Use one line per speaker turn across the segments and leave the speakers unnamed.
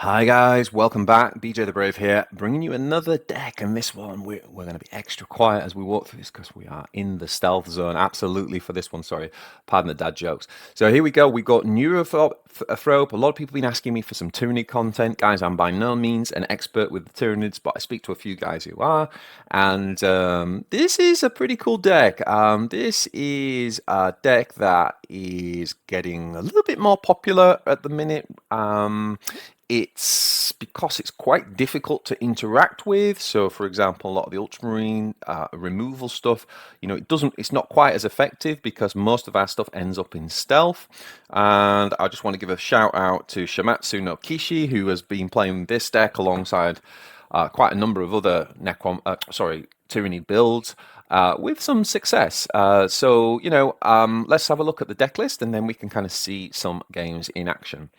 Hi guys, welcome back. BJ the Brave here, bringing you another deck, and this one we're going to be extra quiet as we walk through this because we are in the stealth zone. Absolutely for this one, sorry, pardon the dad jokes. So here we go. We've got Neurothrope. A lot of people have been asking me for some Tyranid content. Guys, I'm by no means an expert with the Tyranids, but I speak to a few guys who are, and this is a pretty cool deck. This is a deck that is getting a little bit more popular at the minute. It's because it's quite difficult to interact with. So, for example, a lot of the ultramarine removal stuff, it's not quite as effective because most of our stuff ends up in stealth. And I just want to give a shout out to Shamatsu no Kishi, who has been playing this deck alongside quite a number of other Tyranid builds. With some success. Let's have a look at the deck list and then we can kind of see some games in action.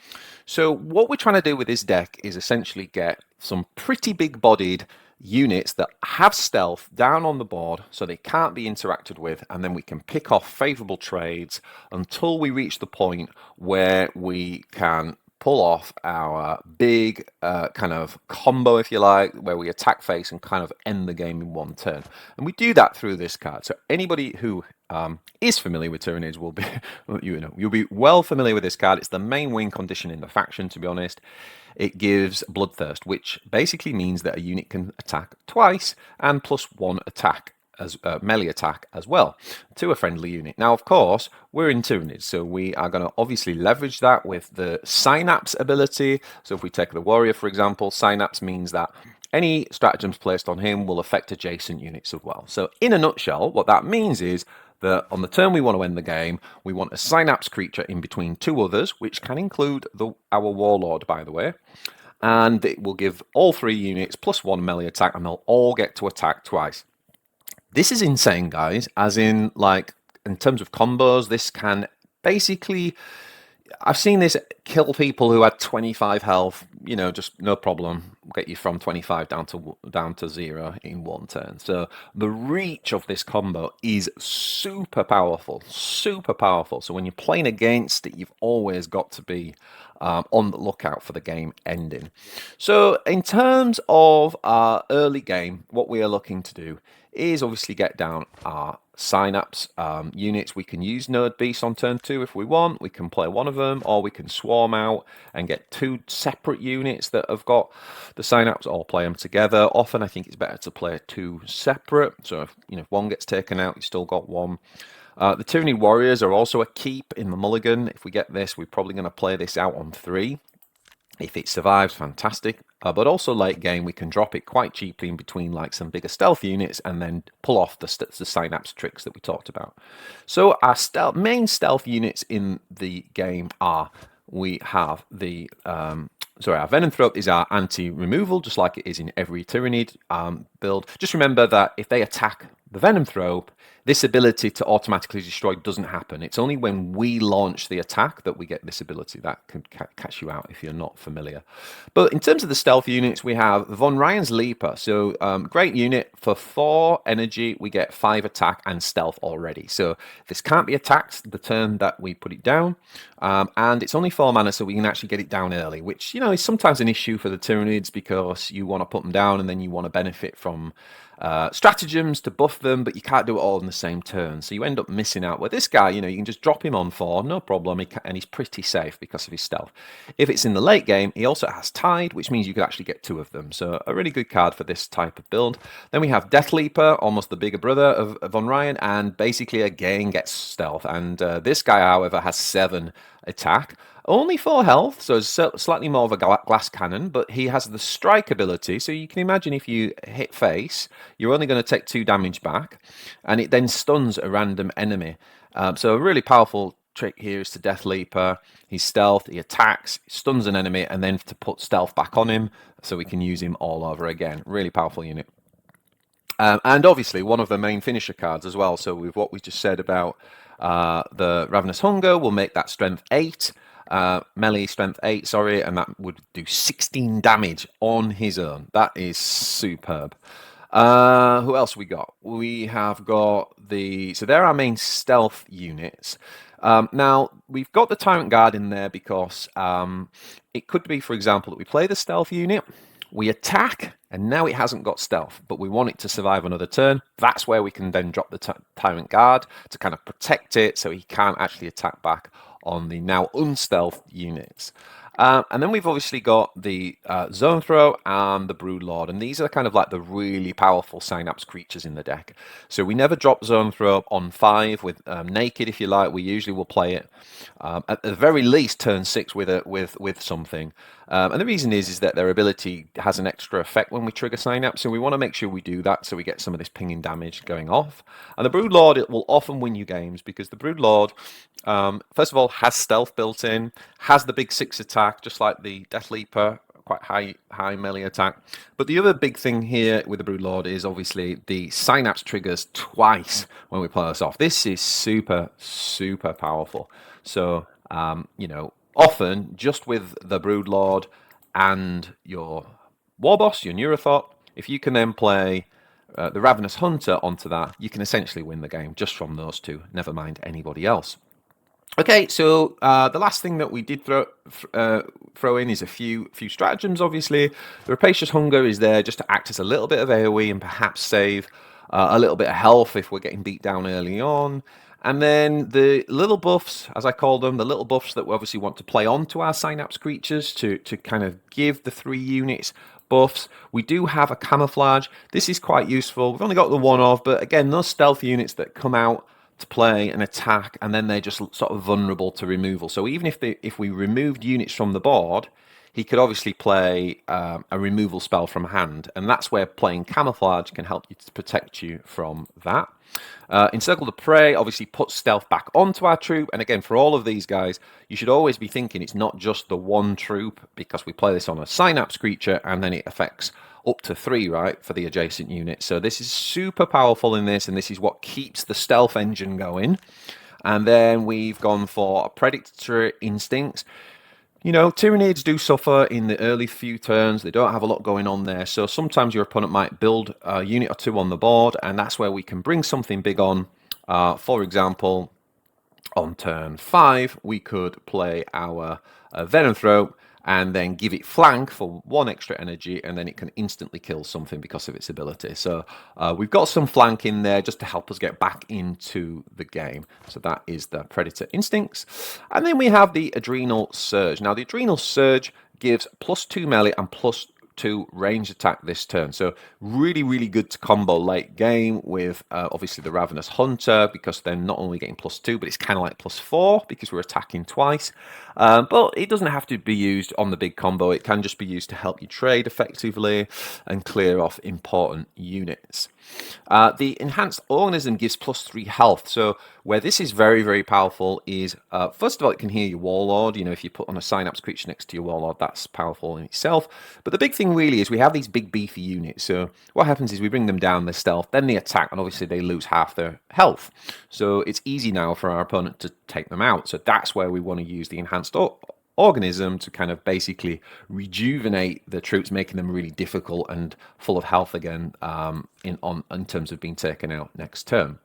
So what we're trying to do with this deck is essentially get some pretty big-bodied units that have stealth down on the board so they can't be interacted with, and then we can pick off favorable trades until we reach the point where we can pull off our big kind of combo, if you like, where we attack face and kind of end the game in one turn. And we do that through this card. So anybody who is familiar with Tyranids will be, you'll be well familiar with this card. It's the main win condition in the faction, to be honest. It gives Bloodthirst, which basically means that a unit can attack twice and +1 attack as melee attack as well to a friendly unit. Now, of course, we're in Tyranids, so we are going to obviously leverage that with the Synapse ability. So if we take the warrior, for example, Synapse means that any stratagems placed on him will affect adjacent units as well. So in a nutshell, what that means is that on the turn we want to end the game, we want a Synapse creature in between two others, which can include our warlord, by the way. And it will give all three units +1 melee attack, and they'll all get to attack twice. This is insane, guys, as in, like, in terms of combos, this can basically... I've seen this kill people who had 25 health, just no problem, get you from 25 down to 0 in one turn. So the reach of this combo is super powerful, super powerful. So when you're playing against it, you've always got to be on the lookout for the game ending. So in terms of our early game, what we are looking to do is obviously get down our Synapse units. We can use Node Beast on turn 2 if we want. We can play one of them, or we can swarm out and get two separate units that have got the Synapse, or play them together. Often I think it's better to play two separate. So if one gets taken out, you've still got one. The Tyranid Warriors are also a keep in the mulligan. If we get this, we're probably going to play this out on 3. If it survives, fantastic. But also late game, we can drop it quite cheaply in between like some bigger stealth units and then pull off the Synapse tricks that we talked about. So our main stealth units in the game are, we have the... our Venom Throat is our anti-removal, just like it is in every Tyranid build. Just remember that if they attack the Venom Throat, this ability to automatically destroy doesn't happen. It's only when we launch the attack that we get this ability. That can catch you out if you're not familiar. But in terms of the stealth units, we have Von Ryan's Leaper. So great unit. For 4 energy, we get 5 attack and stealth already. So this can't be attacked the turn that we put it down. And it's only 4 mana, so we can actually get it down early, which, is sometimes an issue for the Tyranids because you want to put them down and then you want to benefit from stratagems to buff them, but you can't do it all in the same turn. So you end up missing out. Where this guy, you can just drop him on 4, no problem, and he's pretty safe because of his stealth. If it's in the late game, he also has Tide, which means you could actually get 2 of them. So a really good card for this type of build. Then we have Death Leaper, almost the bigger brother of Von Ryan, and basically again gets stealth. And this guy, however, has 7 attack. Only 4 health, so it's slightly more of a glass cannon, but he has the strike ability. So you can imagine if you hit face, you're only going to take 2 damage back, and it then stuns a random enemy. So a really powerful trick here is to Death Leaper. He's stealth, he attacks, stuns an enemy, and then to put stealth back on him, so we can use him all over again. Really powerful unit. And obviously one of the main finisher cards as well. So with what we just said about the Ravenous Hunger, we'll make that strength 8. Melee strength 8, sorry, and that would do 16 damage on his own. That is superb. Who else we got? We have got so they're our main stealth units. Now, we've got the Tyrant Guard in there because it could be, for example, that we play the stealth unit, we attack, and now it hasn't got stealth, but we want it to survive another turn. That's where we can then drop the Tyrant Guard to kind of protect it so he can't actually attack back on the now unstealth units. And then we've obviously got the Zone Throw and the Broodlord, and these are kind of like the really powerful Synapse creatures in the deck. So we never drop Zone Throw on 5 with Naked, if you like. We usually will play it at the very least turn 6 with something. And the reason is that their ability has an extra effect when we trigger Synapse, so we want to make sure we do that so we get some of this pinging damage going off. And the Broodlord, it will often win you games because the Broodlord, first of all, has stealth built in, has the big 6 attack, just like the Death Leaper, quite high melee attack. But the other big thing here with the Broodlord is obviously the Synapse triggers twice when we play this off. This is super, super powerful. So, you know, often just with the Broodlord and your Warboss, your Neurothought, if you can then play the Ravenous Hunter onto that, you can essentially win the game just from those two, never mind anybody else. Okay, so the last thing that we did throw in is a few stratagems, obviously. The Rapacious Hunger is there just to act as a little bit of AoE and perhaps save a little bit of health if we're getting beat down early on. And then the little buffs, as I call them, the little buffs that we obviously want to play onto our Synapse creatures to kind of give the 3 units buffs. We do have a Camouflage. This is quite useful. We've only got the one of, but again, those stealth units that come out to play and attack, and then they're just sort of vulnerable to removal. So even if we removed units from the board, he could obviously play a removal spell from hand, and that's where playing Camouflage can help you to protect you from that. Encircle the Prey obviously puts stealth back onto our troop, and again, for all of these guys, you should always be thinking it's not just the one troop, because we play this on a Synapse creature, and then it affects up to 3, right, for the adjacent unit. So this is super powerful in this, and this is what keeps the stealth engine going. And then we've gone for Predatory Instincts. You know, Tyranids do suffer in the early few turns. They don't have a lot going on there. So sometimes your opponent might build a unit or 2 on the board, and that's where we can bring something big on. For example, on turn 5, we could play our Venom Throat and then give it flank for 1 extra energy, and then it can instantly kill something because of its ability. So we've got some flank in there just to help us get back into the game. So that is the Predator Instincts. And then we have the Adrenal Surge. Now, the Adrenal Surge gives +2 melee and +2 range attack this turn. So really, really good to combo late game with obviously the Ravenous Hunter, because they're not only getting +2, but it's kind of like +4 because we're attacking twice. But it doesn't have to be used on the big combo. It can just be used to help you trade effectively and clear off important units. The Enhanced Organism gives +3 health. So where this is very, very powerful is, first of all, it can heal your Warlord. You know, if you put on a Synapse creature next to your Warlord, that's powerful in itself. But the big thing really is we have these big beefy units. So what happens is we bring them down, their stealth, then they attack, and obviously they lose half their health. So it's easy now for our opponent to take them out. So that's where we want to use the Enhanced Organism to kind of basically rejuvenate the troops, making them really difficult and full of health again in terms of being taken out next turn.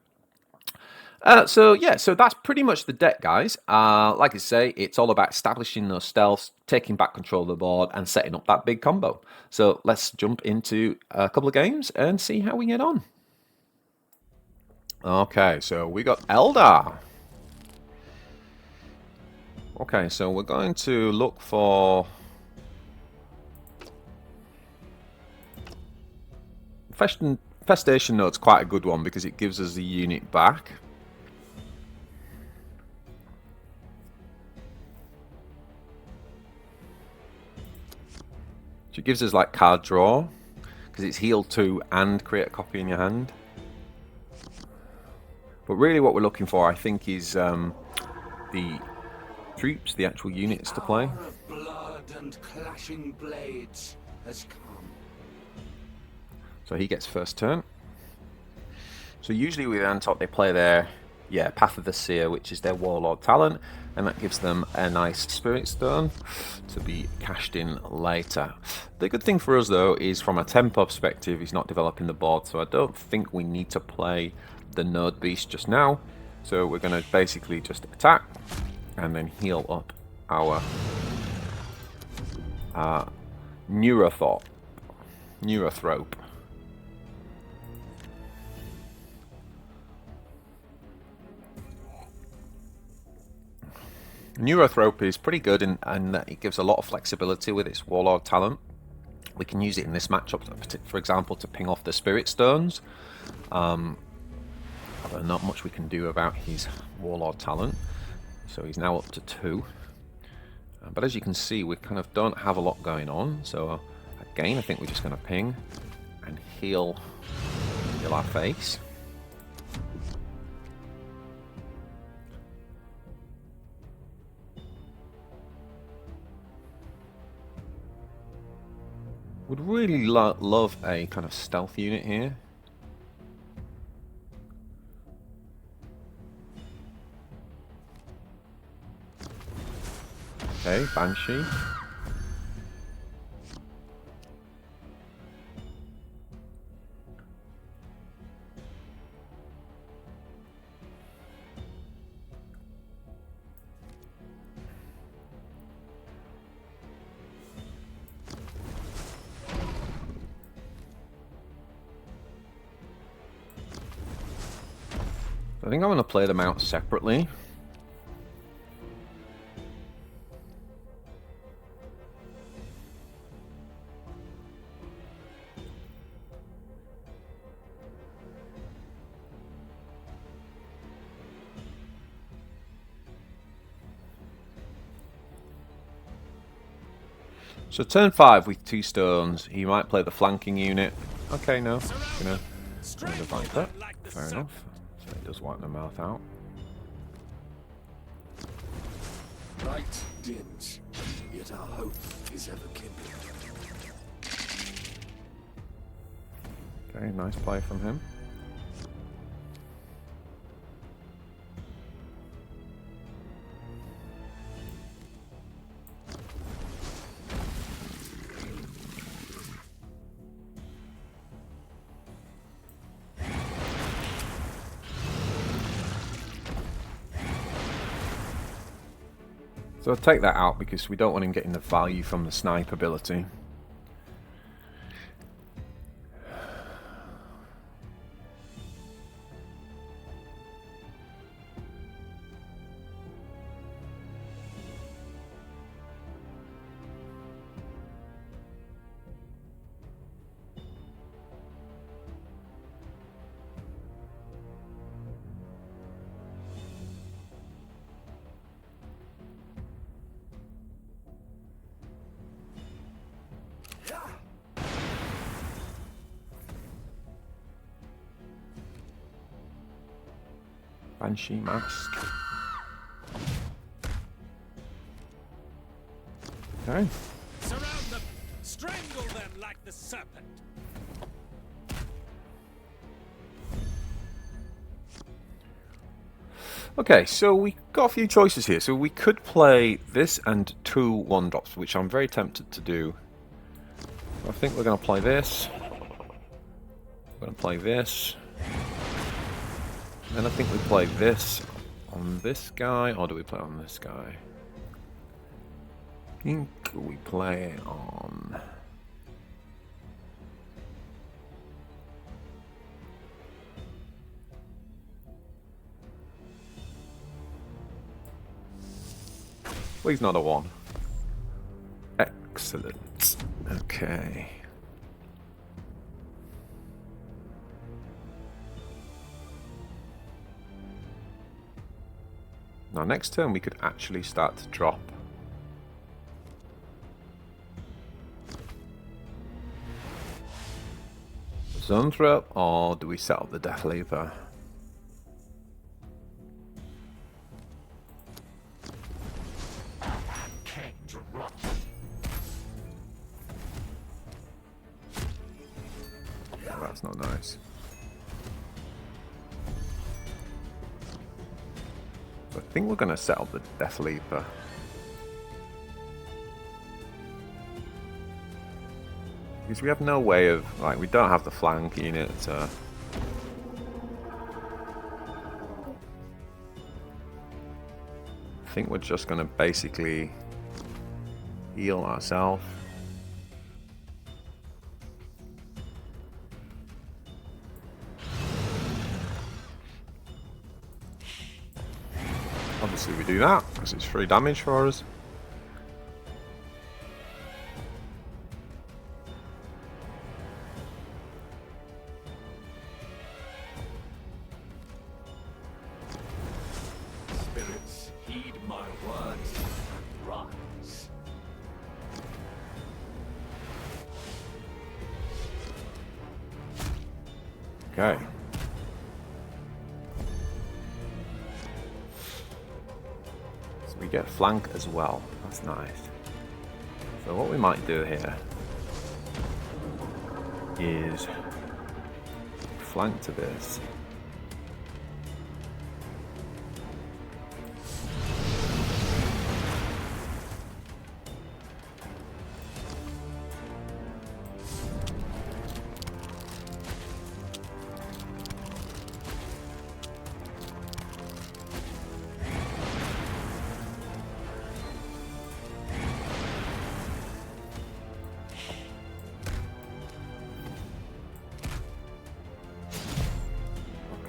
So that's pretty much the deck, guys. Like I say, it's all about establishing those stealths, taking back control of the board, and setting up that big combo. So let's jump into a couple of games and see how we get on. Okay, so we got Aeldari. Okay, so we're going to look for Infestation Note's quite a good one because it gives us the unit back. So it gives us like card draw because it's heal 2 and create a copy in your hand. But really what we're looking for, I think, is the troops, the actual units to play.
Blood and clashing blades has come.
So he gets first turn. So usually with Antop they play their Path of the Seer, which is their Warlord talent, and that gives them a nice Spirit Stone to be cashed in later. The good thing for us though is from a tempo perspective, he's not developing the board, so I don't think we need to play the Node Beast just now. So we're going to basically just attack and then heal up our Neurothrope. Neurothrope is pretty good in that it gives a lot of flexibility with its Warlord talent. We can use it in this matchup, for example, to ping off the Spirit Stones. Although not much we can do about his Warlord talent. So he's now up to 2. But as you can see, we kind of don't have a lot going on. So again, I think we're just going to ping and heal our face. Would really love a kind of stealth unit here. Okay, Banshee. I think I'm going to play them out separately. So turn 5 with 2 stones, he might play the flanking unit. Okay, no, gonna Viper. Fair enough. So he does wipe the mouth out.
Light dims, yet our hope is ever kindled.
Okay, nice play from him. So I'll take that out because we don't want him getting the value from the snipe ability. Banshee mask. Okay.
Surround them! Strangle them like the serpent!
Okay, so we got a few choices here. So we could play this and 2 1-drops, which I'm very tempted to do. I think we're going to play this. We're going to play this. Then I think we play this on this guy, or do we play on this guy? I think we play on... Please not a 1. Excellent. Okay. Now next turn we could actually start to drop. Zone throw, or do we set up the Death Leaper? Oh, that's not nice. I think we're going to set up the Death Leaper. Because we have no way of, like, we don't have the flank unit. think we're just going to basically heal ourselves. Obviously we do that because it's free damage for us.
Spirits, heed my words. Rise.
Okay. So we get flank as well. That's nice. So what we might do here is flank to this.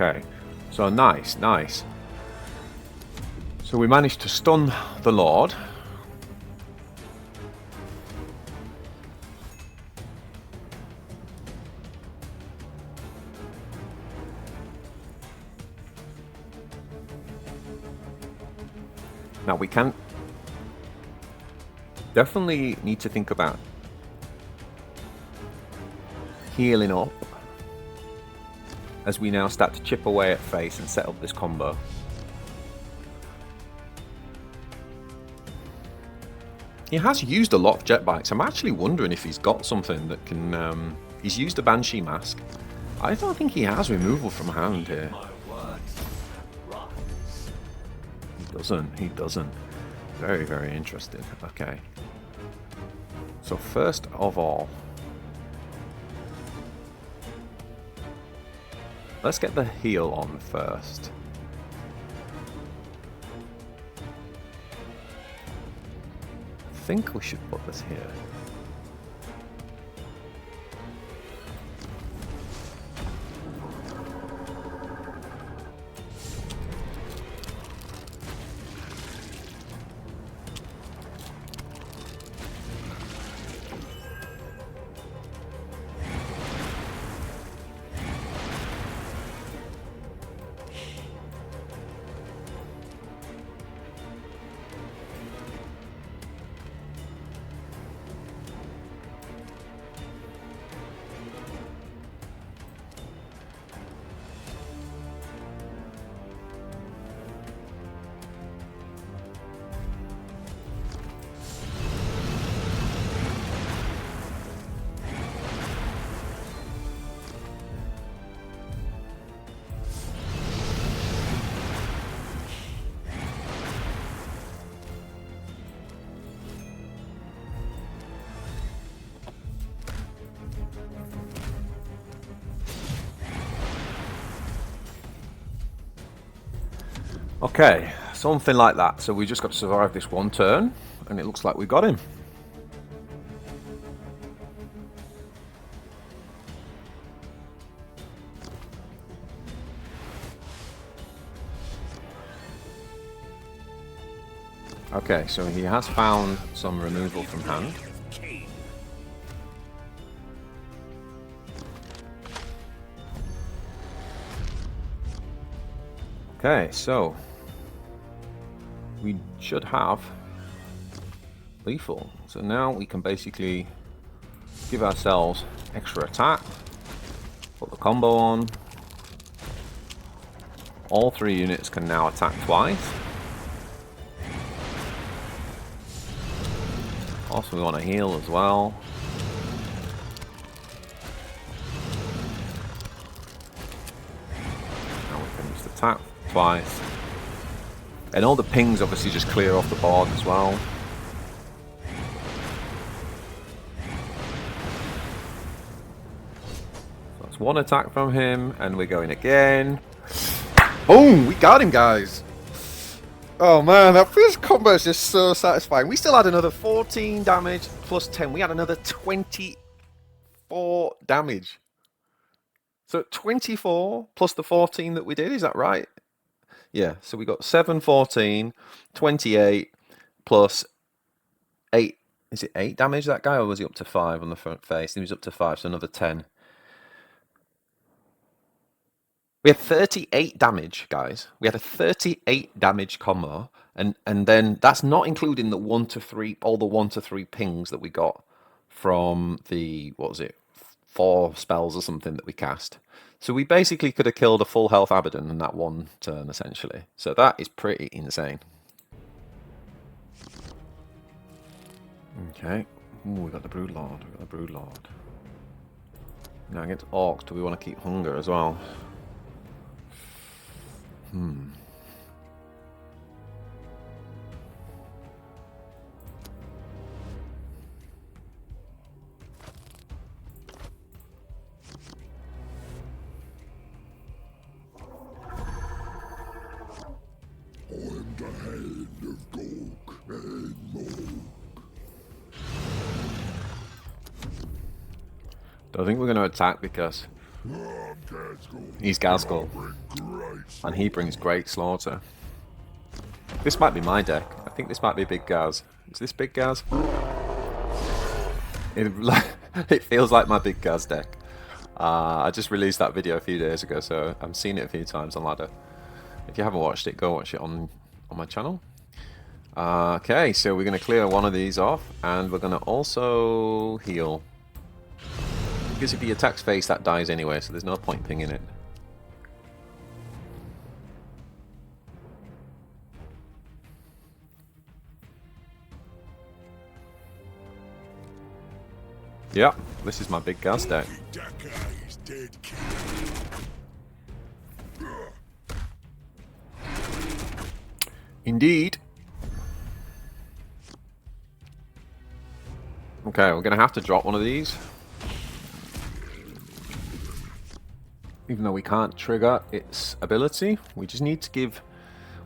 Okay, so nice, nice. So we managed to stun the Lord. Now we can definitely need to think about healing up as we now start to chip away at face and set up this combo. He has used a lot of jet bikes. I'm actually wondering if he's got something that can... he's used a Banshee mask. I don't think he has removal from hand here.
My words. Rise.
He doesn't. He doesn't. Very, very interesting. Okay. So first of all, let's get the heal on first. I think we should put this here. Okay, something like that. So we just got to survive this one turn, and it looks like we got him. Okay, so he has found some removal from hand. Okay, so we should have lethal. So now we can basically give ourselves extra attack, put the combo on. All 3 units can now attack twice. Also, we want to heal as well. Now we can just attack twice. And all the pings obviously just clear off the board as well. So that's 1 attack from him, and we're going again. Boom! We got him, guys! Oh man, that first combo is just so satisfying. We still had another 14 damage plus 10. We had another 24 damage. So 24 plus the 14 that we did, is that right? Yeah, so we got 7, 14, 28 plus 8. Is it 8 damage, that guy, or was he up to 5 on the front face? He was up to 5, so another 10. We had 38 damage, guys. We had a 38 damage combo, and then that's not including the 1 to 3, all the 1 to 3 pings that we got from the, what was it, 4 spells or something that we cast. So we basically could have killed a full health Abaddon in that one turn, essentially. So that is pretty insane. Okay. Ooh, we got the Broodlord. We got the Broodlord. Now against Orkz, do we want to keep Hunger as well?
I'm the hand of Gork and Morg.
I think we're going to attack because he's Gazgul, and he brings great slaughter. This might be my deck. I think this might be Big Gaz. Is this Big Gaz? It feels like my Big Gaz deck. I just released that video a few days ago, so I've seen it a few times on Ladder. If you haven't watched it, go watch it on my channel. Okay, so we're going to clear one of these off, and we're going to also heal. Because if he attacks face, that dies anyway, so there's no point pinging it. Yeah, this is my Big Gaz deck. Indeed. Okay, we're going to have to drop one of these. Even though we can't trigger its ability, we just need to give...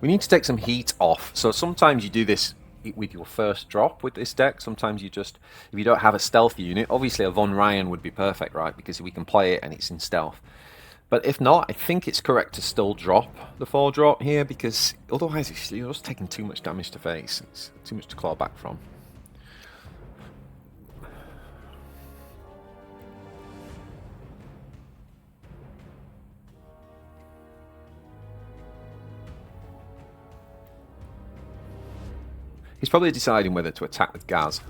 We need to take some heat off. So sometimes you do this with your first drop with this deck. Sometimes you just... If you don't have a stealth unit, obviously a Von Ryan would be perfect, right? Because we can play it and it's in stealth. But if not, I think it's correct to still drop the 4-drop here, because otherwise you're just taking too much damage to face. It's too much to claw back from. He's probably deciding whether to attack with Gaz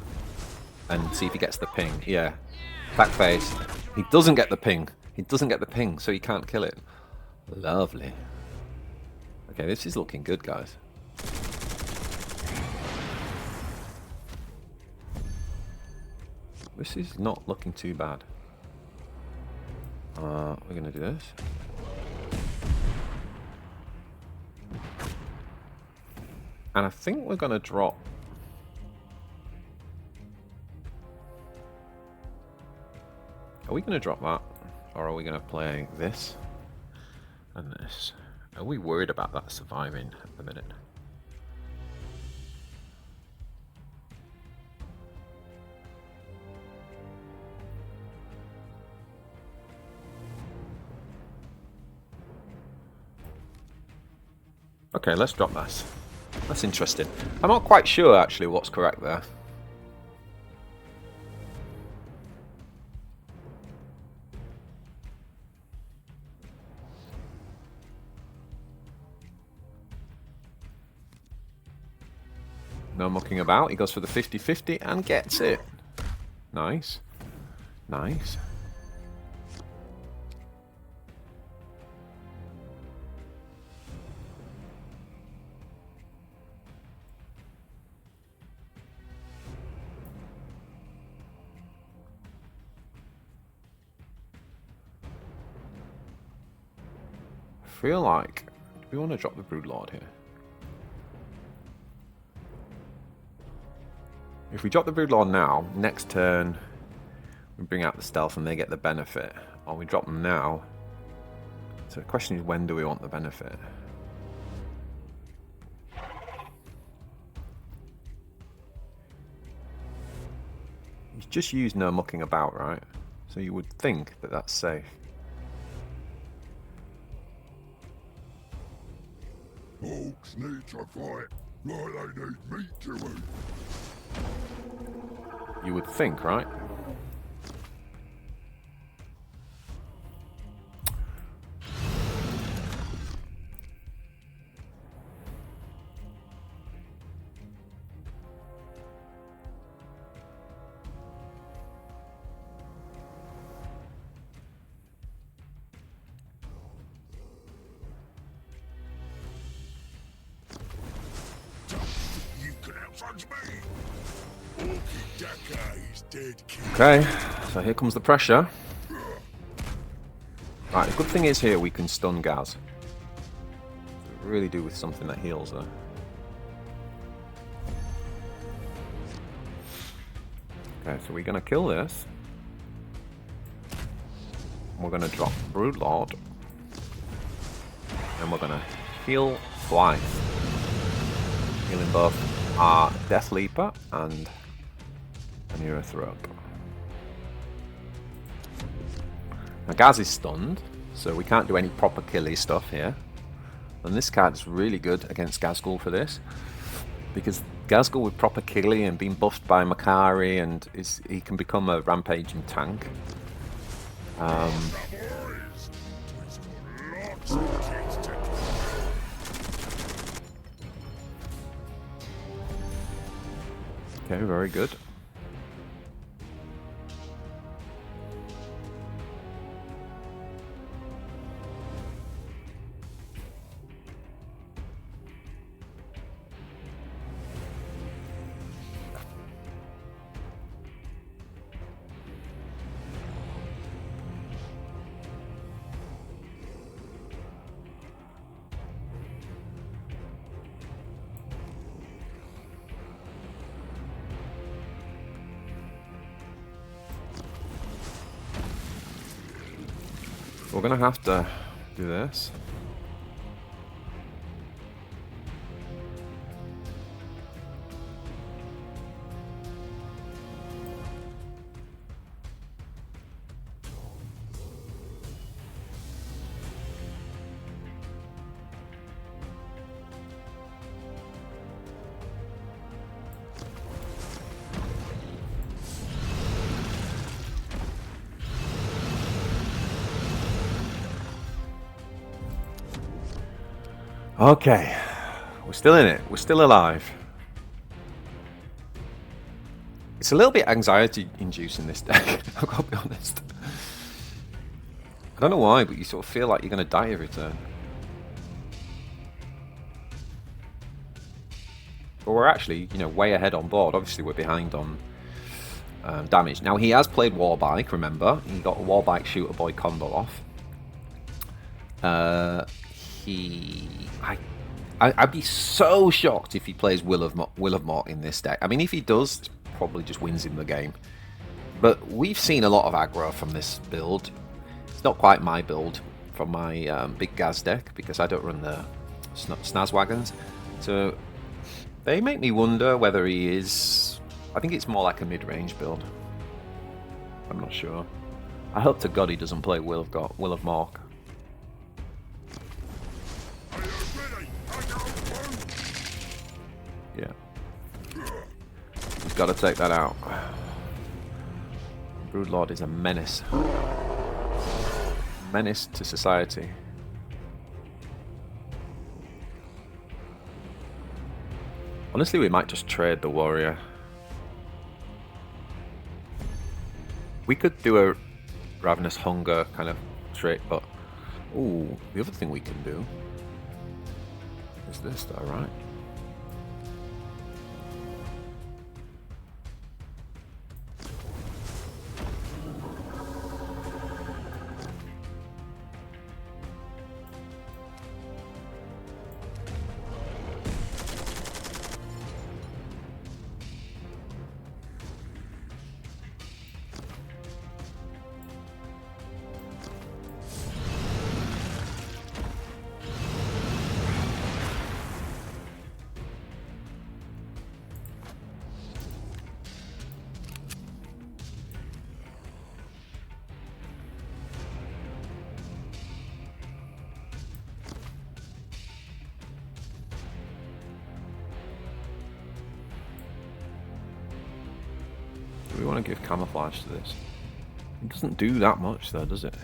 and see if he gets the ping. Yeah. Back face. He doesn't get the ping. He doesn't get the ping, so he can't kill it. Lovely. Okay, this is looking good, guys. This is not looking too bad. We're going to do this. And I think we're going to drop... Are we going to drop that? Or are we going to play this and this? Are we worried about that surviving at the minute? Okay, let's drop this. That's interesting. I'm not quite sure actually what's correct there. No mucking about. He goes for the 50-50 and gets it. Nice. Nice. I feel like... Do we want to drop the Broodlord here? If we drop the Broodlord now, next turn we bring out the stealth and they get the benefit. Or we drop them now. So the question is, when do we want the benefit? just use no mucking about, right? So you would think that that's safe.
Orcs need to fight like they need meat to eat.
You would think, right?
You can outrun me. Orky Daka is dead, kid.
Okay, so here comes the pressure. Right, the good thing is here we can stun Gaz. Really do with something that heals though. Okay, so we're gonna kill this. We're gonna drop Broodlord. And we're gonna heal twice. Healing both our Death Leaper and an Erythrope. Now Gaz is stunned, so we can't do any proper killy stuff here. And this card is really good against Gazgul for this, because Gazgul with proper killy and being buffed by Makari, and he can become a rampaging tank. Okay, very good. We're gonna have to do this. Okay, we're still in it. We're still alive. It's a little bit anxiety-inducing, this deck, I've got to be honest. I don't know why, but you sort of feel like you're going to die every turn. But we're actually, you know, way ahead on board. Obviously, we're behind on damage. Now, he has played Warbike, remember? He got a Warbike Shooter Boy combo off. I'd be so shocked if he plays Will of Mort in this deck. I mean, if he does, it probably just wins him the game. But we've seen a lot of aggro from this build. It's not quite my build from my big Gaz deck, because I don't run the Snazwagons. So they make me wonder whether he is... I think it's more like a mid-range build. I'm not sure. I hope to God he doesn't play Will of Mork. Yeah. He's got to take that out. Broodlord is a menace. Menace to society. Honestly, we might just trade the warrior. We could do a Ravenous Hunger kind of trade, but... Ooh, the other thing we can do is this though, right? want to give camouflage to this. It doesn't do that much though, does it?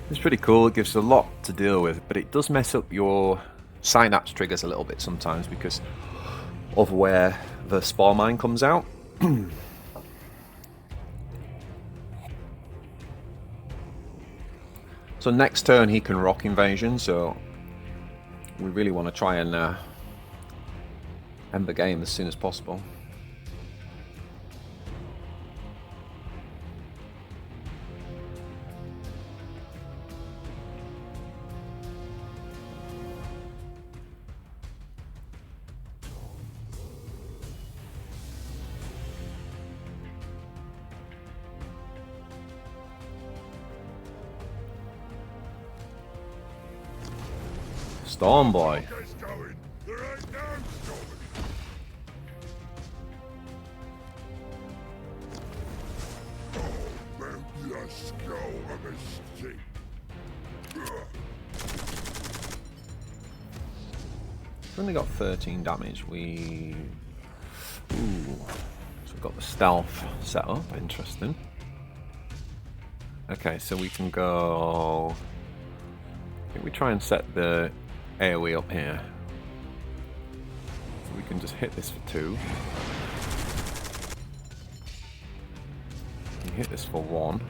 It's pretty cool, it gives a lot to deal with, but it does mess up your synapse triggers a little bit sometimes because of where the spore mine comes out. So next turn he can rock invasion, so we really want to try and end the game as soon as possible. Storm boy. We've only got 13 damage. Ooh. So we've got the stealth set up. Interesting. Okay, so we can go. I think we try and set the AoE up here. So we can just hit this for 2. You hit this for 1.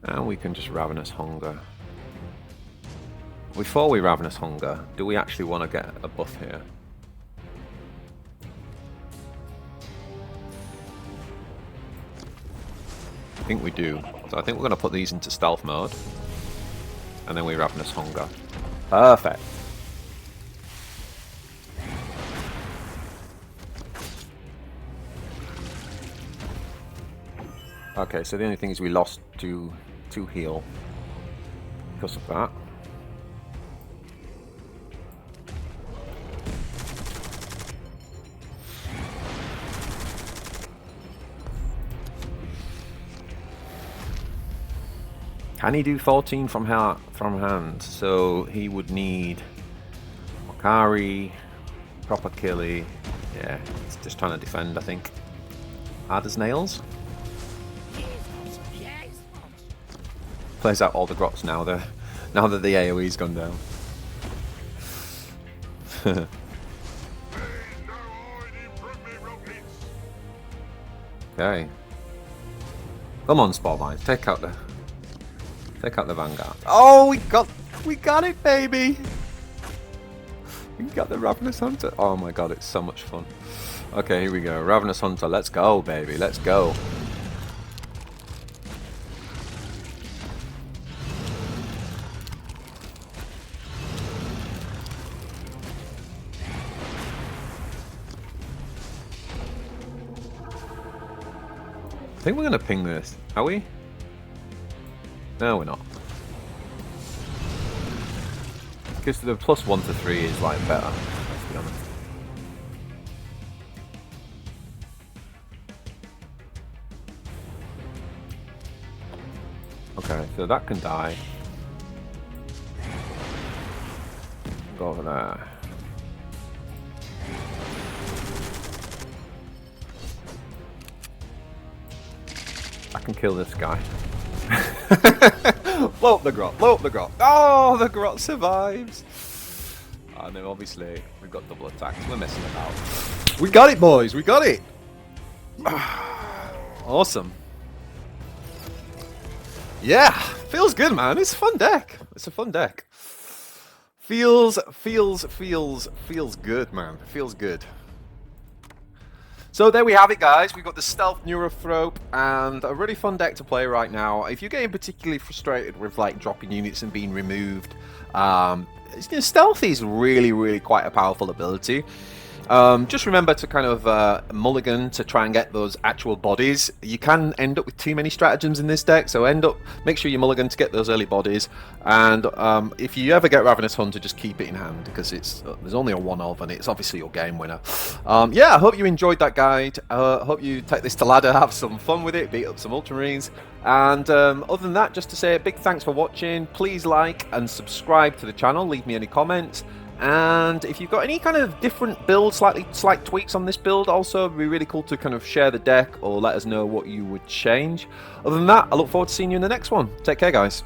And we can just Ravenous Hunger. Before we Ravenous Hunger, do we actually want to get a buff here? I think we do. So I think we're going to put these into stealth mode. And then we Ravenous Hunger. Perfect. Okay, so the only thing is we lost to heal because of that. Can he do 14 from hand? So he would need Makari, proper killy. Yeah, he's just trying to defend, I think. Hard as nails. Plays out all the grots now. Now that the AoE's gone down. Okay. Come on, spore mines. Take out the Vanguard. Oh, we got it, baby! We got the Ravenous Hunter. Oh my god, it's so much fun. Okay, here we go. Ravenous Hunter, let's go, baby. Let's go. I think we're going to ping this. Are we? No, we're not. Because the +1 to 3 is like better, let's be honest. Okay, so that can die. Go over there. I can kill this guy. Blow up the grot, blow up the grot. Oh, the grot survives. And then obviously we've got double attacks. We're messing about. We got it, boys. We got it. Awesome. Yeah, feels good, man. It's a fun deck. It's a fun deck. Feels good, man. Feels good. So there we have it, guys. We've got the Stealth Neurothrope and a really fun deck to play right now. If you're getting particularly frustrated with like dropping units and being removed, stealthy is really quite a powerful ability. Just remember to kind of mulligan to try and get those actual bodies. You can end up with too many stratagems in this deck, so make sure you mulligan to get those early bodies. And if you ever get Ravenous Hunter, just keep it in hand, because there's only a one of, and it's obviously your game winner. Yeah, I hope you enjoyed that guide. I hope you take this to ladder, have some fun with it, beat up some Ultramarines. And other than that, just to say a big thanks for watching. Please like and subscribe to the channel, leave me any comments. And if you've got any kind of different builds, slight tweaks on this build, also it'd be really cool to kind of share the deck or let us know what you would change. Other than that, I look forward to seeing you in the next one. Take care, guys.